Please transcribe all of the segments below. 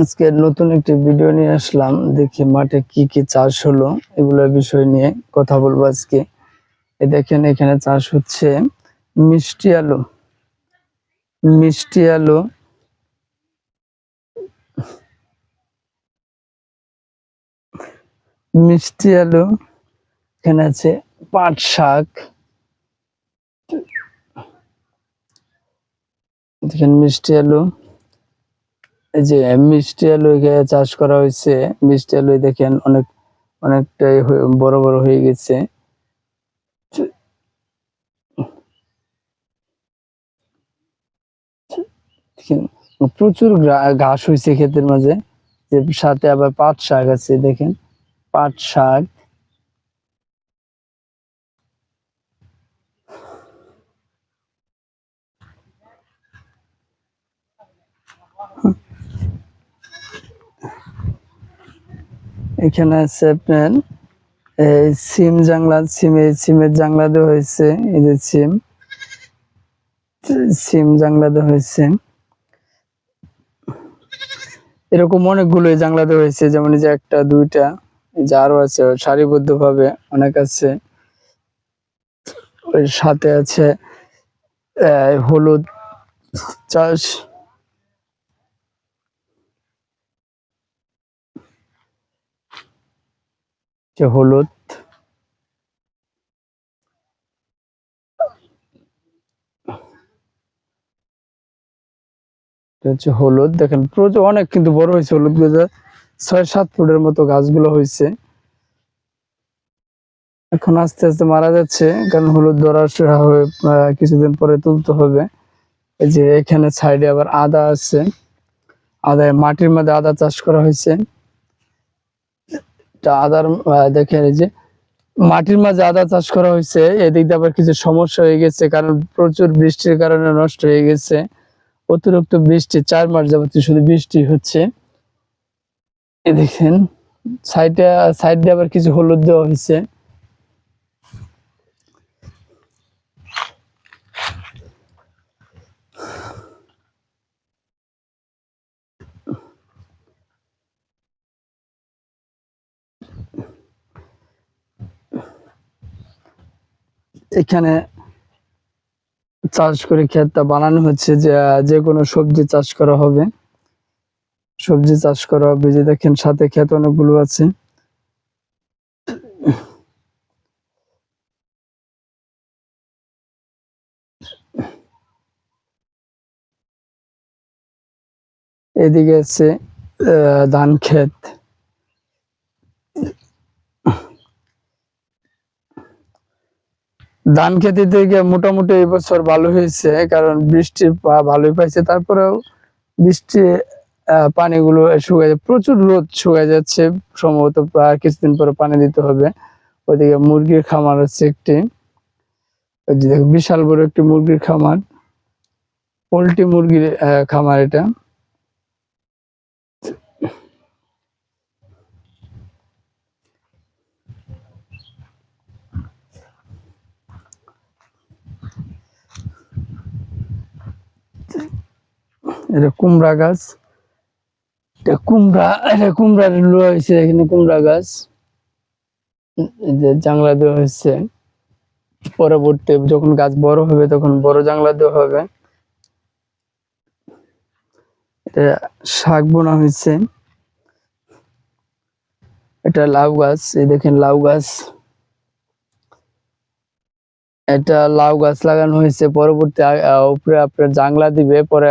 আজকে নতুন একটি ভিডিও নিয়ে আসলাম। দেখি মাঠে কি কি চাষ হলো, এগুলোর বিষয় নিয়ে কথা বলবো আজকে। দেখেন এখানে চাষ হচ্ছে মিষ্টি আলু। মিষ্টি আলু, মিষ্টি আলু। এখানে আছে পাট শাক। দেখেন মিষ্টি আলু, এই যে মিষ্টি আলু এখানে চাষ করা হয়েছে। মিষ্টি আলু দেখেন অনেকটাই বড় বড় হয়ে গেছে। প্রচুর ঘাস হয়েছে ক্ষেতের মাঝে, যে সাথে আবার পাট শাক আছে। দেখেন পাট শাক। এখানে আছে আপনার সিম জাংলা। সিমের জাংলা দেওয়া হয়েছে। এই যে সিম জাংলা দেওয়া হয়েছে। এরকম অনেকগুলো জাংলা দেওয়া হয়েছে, যেমন এই যে একটা দুইটা, এই যে আরো আছে সারিবদ্ধ ভাবে অনেক আছে। ওই সাথে আছে হলুদ চাষ। হলুদ, হচ্ছে হলুদ। দেখেন প্রচুর অনেক কিন্তু বড় হয়েছে হলুদ গাছ, 6-7 ফুটের মতো গাছগুলো হয়েছে। এখন আস্তে আস্তে মারা যাচ্ছে, কারণ হলুদ ধরা হয়ে কিছুদিন পরে তুলতে হবে। এই যে এখানে সাইডে আবার আদা আছে। মাটির মধ্যে আদা চাষ করা হয়েছে। আদার দেখেন এই যে মাটির মাঝে আদা চাষ করা হয়েছে। এদিক দিয়ে আবার কিছু সমস্যা হয়ে গেছে, কারণ প্রচুর বৃষ্টির কারণে নষ্ট হয়ে গেছে। অতিরিক্ত বৃষ্টি, 4 মাস যাবত শুধু বৃষ্টি হচ্ছে। এই দেখেন সাইডে আবার কিছু হলুদ দেওয়া হয়েছে। এখানে চাষ করে ক্ষেতটা বানানো হচ্ছে, যে কোনো সবজি চাষ করা হবে। সবজি চাষ করা হবে, যে দেখেন সাথে ক্ষেত অনেকগুলো আছে। এদিকে আছে ধান ক্ষেত। ধান খেতে থেকে মোটামুটি এই বছর ভালো হয়েছে, কারণ বৃষ্টি ভালোই পাইছে। তারপরেও বৃষ্টি পানিগুলো শুকায়, প্রচুর রোদ শুকায় যাচ্ছে। সম্ভবত প্রায় কিছুদিন পরে পানি দিতে হবে। ওইদিকে মুরগির খামার আছে একটি, বিশাল বড় একটি মুরগির খামার, পোল্ট্রি মুরগির খামার এটা। এটা কুমড়া গাছ। কুমড়ার লোয়া হয়েছে এখানে, কুমড়া গাছ। যে জাংলা দেওয়া হয়েছে, পরবর্তী যখন গাছ বড় হবে তখন বড় জাংলা দেওয়া হবে। এটা শাক বোনা হয়েছে। এটা লাউ গাছ। এই দেখেন লাউ গাছ। এটা লাউ গাছ লাগানো হয়েছে। পরবর্তী উপরে আপনার জাংলা দিবে, পরে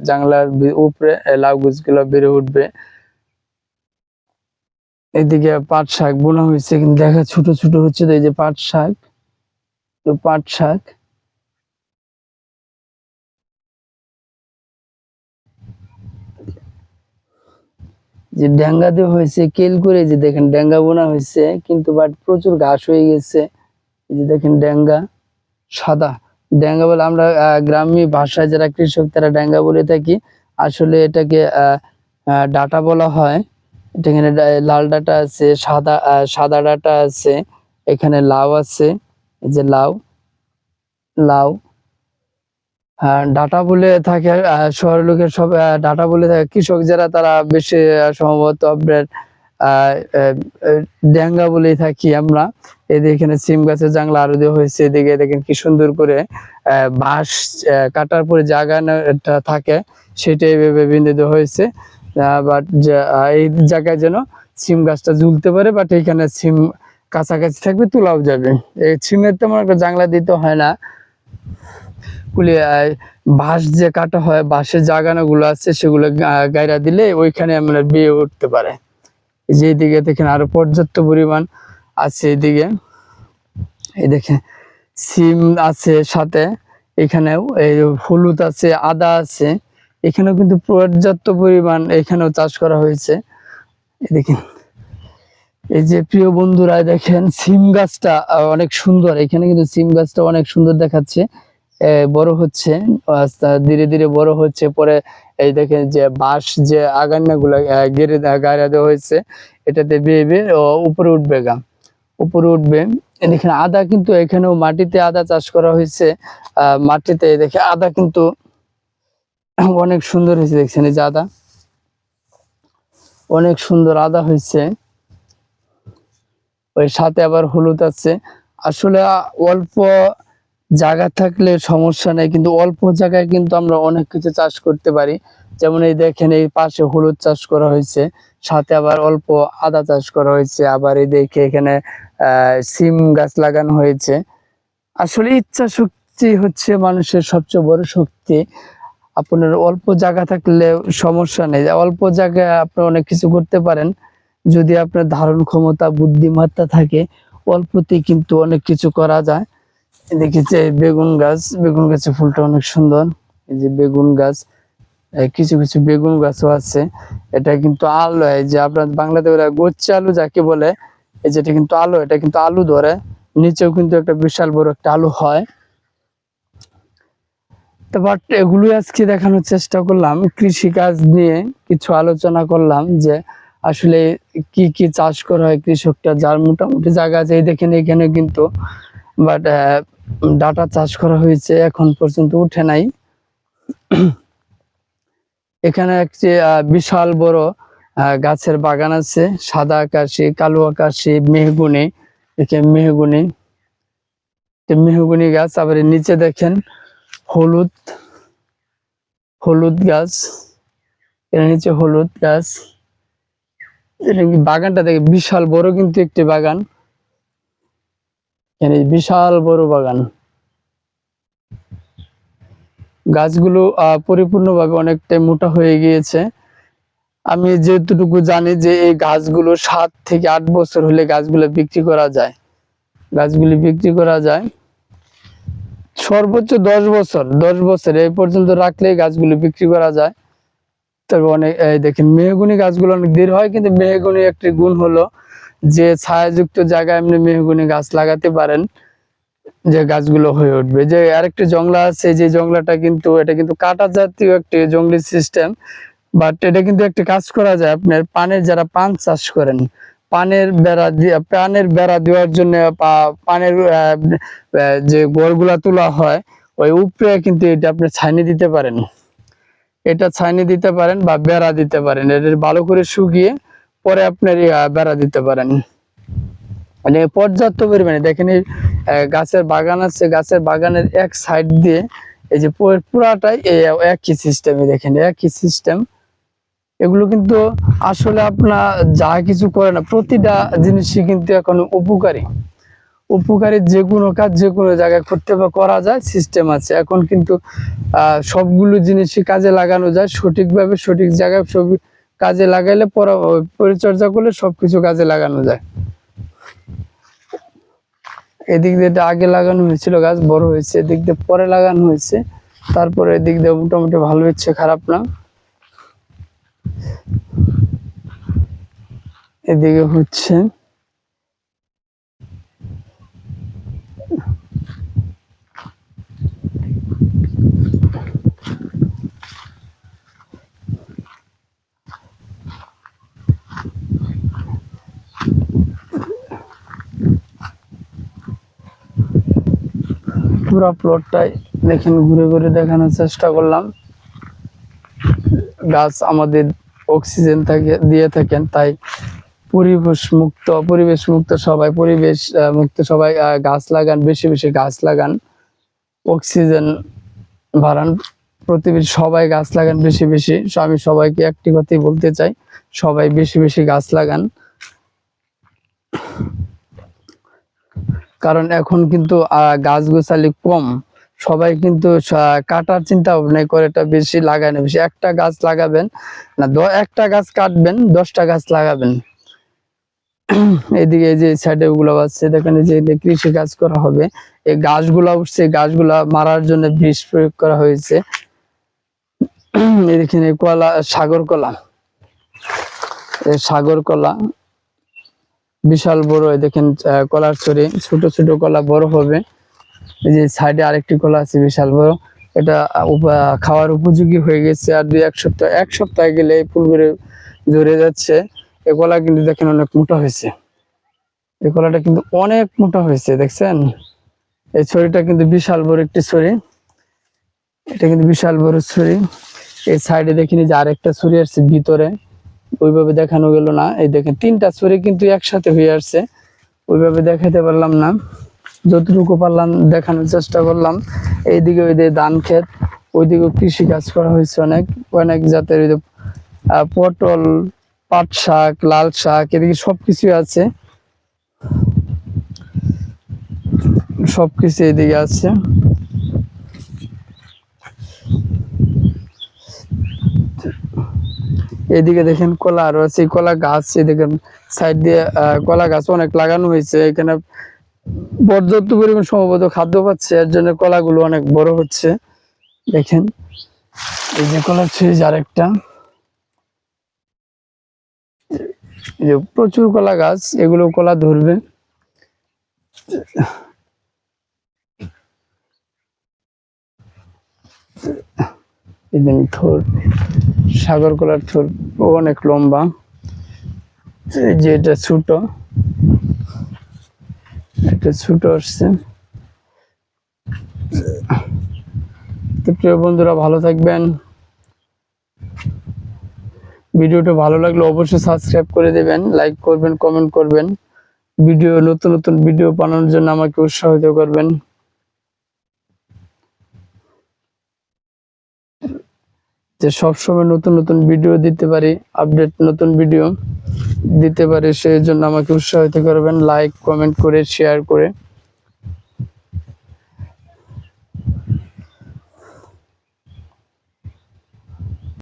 জাংলার উপরে লাউ গাছগুলো বেড়ে উঠবে। এদিকে পাট শাক বোনা হয়েছে, কিন্তু দেখা ছোট ছোট হচ্ছে। তো এই যে পাট শাক, তো পাট শাক। যে ডেঙ্গা দেওয়া হয়েছে কেল করে, যে দেখেন ডেঙ্গা বোনা হয়েছে, কিন্তু বাট প্রচুর ঘাস হয়ে গেছে। এই যে দেখেন ডেঙ্গা, সাদা ডেঙ্গা বলে আমরা গ্রামীণ ভাষায় যারা কৃষক তারা ডেঙ্গা বলে থাকি। আসলে এটাকে ডাটা বলা হয়। এটা এখানে লাল ডাটা আছে, সাদা ডাটা আছে। এখানে লাউ আছে, এই যে লাউ লাউ ডাটা বলে থাকে, শহরের লোকের সব ডাটা বলে থাকে, কৃষক যারা তারা বেশি সম্ভবত আপনার ড্যাঙ্গা বলেই থাকি আমরা। এদিকে এখানে সিম গাছের জাংলা আরো দেওয়া হয়েছে, এদিকে দেখেন কি সুন্দর করে বাঁশ কাটার পরে জায়গাটা থাকে সেটাই ভেবে বেঁধে দেওয়া হয়েছে। বাট এই জায়গায় যেন সিম গাছটা ঝুলতে পারে, বাট এখানে সিম কাছাকাছি থাকবে, তোলাও যাবে। এই সিমের তেমন একটা জাংলা দিতে হয় না, বাঁশ যে কাটা হয়, বাঁশের জাগানো গুলো আছে সেগুলো গায়রা দিলে ওইখানে আমরা বিয়ে উঠতে পারে। যে দিকে দেখেন আরো পর্যাপ্ত পরিমাণ আছে, এদিকে এই দেখেন সিম আছে, সাথে এখানেও এই হলুদ আছে, আদা আছে, এখানেও কিন্তু পর্যাপ্ত পরিমাণ এখানেও চাষ করা হয়েছে। দেখেন এই যে প্রিয় বন্ধুরা, দেখেন সিম গাছটা অনেক সুন্দর, এখানে কিন্তু সিম গাছটা অনেক সুন্দর দেখাচ্ছে, বড় হচ্ছে, ধীরে ধীরে বড় হচ্ছে। পরে এই দেখেন যে বাঁশ যে আগান্না গুলা গায়রা দেওয়া হয়েছে, এটাতে বেয়ে বেয়ে উপরে উঠবে, উপরে উঠবে। দেখেন আদা কিন্তু এখানেও মাটিতে আদা চাষ করা হয়েছে, মাটিতে দেখে আদা কিন্তু অনেক সুন্দর হয়েছে, দেখছেন এই যে আদা, অনেক সুন্দর আদা হয়েছে। ওই সাথে আবার হলুদ আছে। আসলে অল্প জায়গা থাকলে সমস্যা নেই, কিন্তু অল্প জায়গায় কিন্তু আমরা অনেক কিছু চাষ করতে পারি। যেমন এই দেখেন এই পাশে হলুদ চাষ করা হয়েছে, সাথে আবার অল্প আদা চাষ করা হয়েছে, আবার এই দেখে এখানে সিম গাছ লাগানো হয়েছে। আসলে ইচ্ছা শক্তি হচ্ছে মানুষের সবচেয়ে বড় শক্তি। আপনার অল্প জায়গা থাকলে সমস্যা নেই, অল্প জায়গায় আপনি অনেক কিছু করতে পারেন যদি আপনার ধারণ ক্ষমতা, বুদ্ধিমত্তা থাকে, অল্পতেই কিন্তু অনেক কিছু করা যায়। দেখেছি বেগুন গাছ, বেগুন গাছের ফুলটা অনেক সুন্দর। এই যে বেগুন গাছ, কিছু কিছু বেগুন গাছও আছে। এটা কিন্তু আলু, এই যে আপনার বাংলাতে ওরা গোচ্চা আলু যাকে বলে, এই যেটা কিন্তু আলু, এটা কিন্তু আলু ধরে, নিচেও কিন্তু একটা বিশাল বড় একটা আলু হয়। তো বাট এগুলো আজকে দেখানোর চেষ্টা করলাম, কৃষি কাজ নিয়ে কিছু আলোচনা করলাম যে আসলে কি কি চাষ করা হয় কৃষকটা, যার মোটামুটি জায়গা আছে। এই দেখেন এখানে কিন্তু বাট ডাটা চাষ করা হয়েছে, এখন পর্যন্ত উঠে নাই। এখানে একটি বিশাল বড় গাছের বাগান আছে, সাদা আকাশি, কালো আকাশি, মেহগুনি, দেখেন মেহগুনি, মেহগুনি গাছ। আবার নিচে দেখেন হলুদ, হলুদ গাছ, এর নিচে হলুদ গাছ। বাগানটা দেখে বিশাল বড়, কিন্তু একটি বাগান, এখানে বিশাল বড় বাগান। গাছগুলো পরিপূর্ণভাবে অনেকটাই মোটা হয়ে গিয়েছে। আমি যেটুকু জানি যে এই গাছগুলো 7 থেকে 8 বছর হলে গাছগুলো বিক্রি করা যায়, গাছগুলি বিক্রি করা যায়। সর্বোচ্চ 10 বছর, 10 বছর এই পর্যন্ত রাখলে গাছগুলো বিক্রি করা যায়। তবে অনেক দেখেন মেহগনি গাছগুলো অনেক দৃঢ় হয়, কিন্তু মেহগনি একটি গুণ হলো যে ছায়াযুক্ত জায়গায় আপনি মেহগনি গাছ লাগাতে পারেন, যে গাছগুলো হয়ে উঠবে। যে আরেকটি জংলা আছে, যে জংলাটা কিন্তু এটা কিন্তু কাটা জাতীয় একটি জংলি সিস্টেম, বাট এটা কিন্তু একটা কাজ করা যায়। আপনার পানের, যারা পান চাষ করেন, পানের বেড়া দেওয়ার জন্য পানের যে গোড়গুলা তোলা হয়, ওই উপরে কিন্তু এটা আপনি ছাইনি দিতে পারেন, এটা ছাইনি দিতে পারেন বা বেড়া দিতে পারেন। এটা ভালো করে শুকিয়ে পরে আপনার বেড়া দিতে পারেন। মানে পর্যাপ্ত পরিমাণে দেখেন এই গাছের বাগান আছে, গাছের বাগানের এক সাইড দিয়ে এই যে পুরাটাই একই সিস্টেমে, দেখেন একই সিস্টেম। এগুলো কিন্তু আসলে আপনার যা কিছু করে না, প্রতিটা জিনিসই কিন্তু এখন উপকারী, উপকারী যে কোনো কাজ যে কোনো জায়গায় করতে বা করা যায়, সিস্টেম আছে এখন। কিন্তু সবগুলো জিনিসই কাজে লাগানো যায় সঠিকভাবে, সঠিক জায়গায় সব কাজে লাগাইলে, পরিচর্যা করলে সবকিছু কাজে লাগানো যায়। এদিক দিয়ে আগে লাগানো হয়েছিল, গাছ বড় হয়েছে, এদিক দিয়ে পরে লাগানো হয়েছে, তারপরে এদিক দিয়ে মোটামুটি ভালো হচ্ছে, খারাপ না। এদিকে হচ্ছে পুরা প্লটটাই দেখেন ঘুরে ঘুরে দেখানোর চেষ্টা করলাম। গাছ আমাদের অক্সিজেন দিয়ে থাকেন, তাই পরিবেশ মুক্ত সবাই গাছ লাগান, বেশি বেশি গাছ লাগান, অক্সিজেন বাড়ান। প্রতিবেশী সবাই গাছ লাগান বেশি বেশি। আমি সবাইকে একটি কথাই বলতে চাই, সবাই বেশি বেশি গাছ লাগান। কারণ এখন কিন্তু গাছগাছালি কম, সবাই কিন্তু কাটার চিন্তা ভাবনা করে, এটা বেশি লাগায় না। বেশি একটা গাছ লাগাবেন না, একটা গাছ কাটবেন, 10টা গাছ লাগাবেন। এদিকে যে সাইডে গুলো আছে দেখেন, যে কৃষি কাজ করা হবে, এই গাছগুলা উঠছে, গাছগুলা মারার জন্য বিষ প্রয়োগ করা হয়েছে। এখানে কলা, সাগর কলা বিশাল বড়। দেখেন কলার ছড়ি, ছোট ছোট কলা বড় হবে। এই যে সাইডে আরেকটি কলা আছে বিশাল বড়, এটা খাওয়ার উপযোগী হয়ে গেছে। আর এক সপ্তাহ গেলে এই ফুলগুলো ঝরে যাচ্ছে। এই কলা কিন্তু দেখেন অনেক মোটা হয়েছে, এই কলাটা কিন্তু অনেক মোটা হয়েছে, দেখছেন? এই ছড়িটা কিন্তু বিশাল বড় একটি ছড়ি, এটা কিন্তু বিশাল বড় ছড়ি। এই সাইডে দেখিনি যে আরেকটা ছড়ি আসছে ভিতরে, ওইভাবে দেখানো গেল না। এই দেখেন 3টা ছড়ি কিন্তু একসাথে হয়ে আসছে, ওইভাবে দেখাতে পারলাম না, যতটুকু পারলাম দেখানোর চেষ্টা করলাম। এইদিকে ওই ধান ক্ষেত, ওইদিকে কৃষি কাজ করা হয়েছে অনেক অনেক জাতের, পটল, পাট শাক, লাল শাক, এদিকে সবকিছু আছে, সবকিছু এদিকে আছে। এদিকে দেখেন কলা আরো আছে, কলা গাছ, এদিকে সাইড দিয়ে কলা গাছ অনেক লাগানো হয়েছে। এখানে পর্যাপ্ত পরিমাণ সম্ভবত খাদ্য পাচ্ছে, এর জন্য কলাগুলো অনেক বড় হচ্ছে। দেখেন এই যে কলার সিরিজ আরেকটা, যে প্রচুর কলা গাছ, এগুলো কলা ধরবে। থোর, সাগর কলার থোর অনেক লম্বা, যে এটা ছোট, একটা ছোট আসছে। তো প্রিয় বন্ধুরা, ভালো থাকবেন। ভিডিওটা ভালো লাগলে অবশ্যই সাবস্ক্রাইব করে দেবেন, লাইক করবেন, কমেন্ট করবেন। নতুন নতুন ভিডিও বানানোর জন্য আমাকে উৎসাহিত করবেন। যে সবসময় নতুন নতুন ভিডিও দিতে পারি, আপডেট নতুন ভিডিও দিতে পারি, সেই জন্য আমাকে উৎসাহিত করবেন, লাইক কমেন্ট করে শেয়ার করে।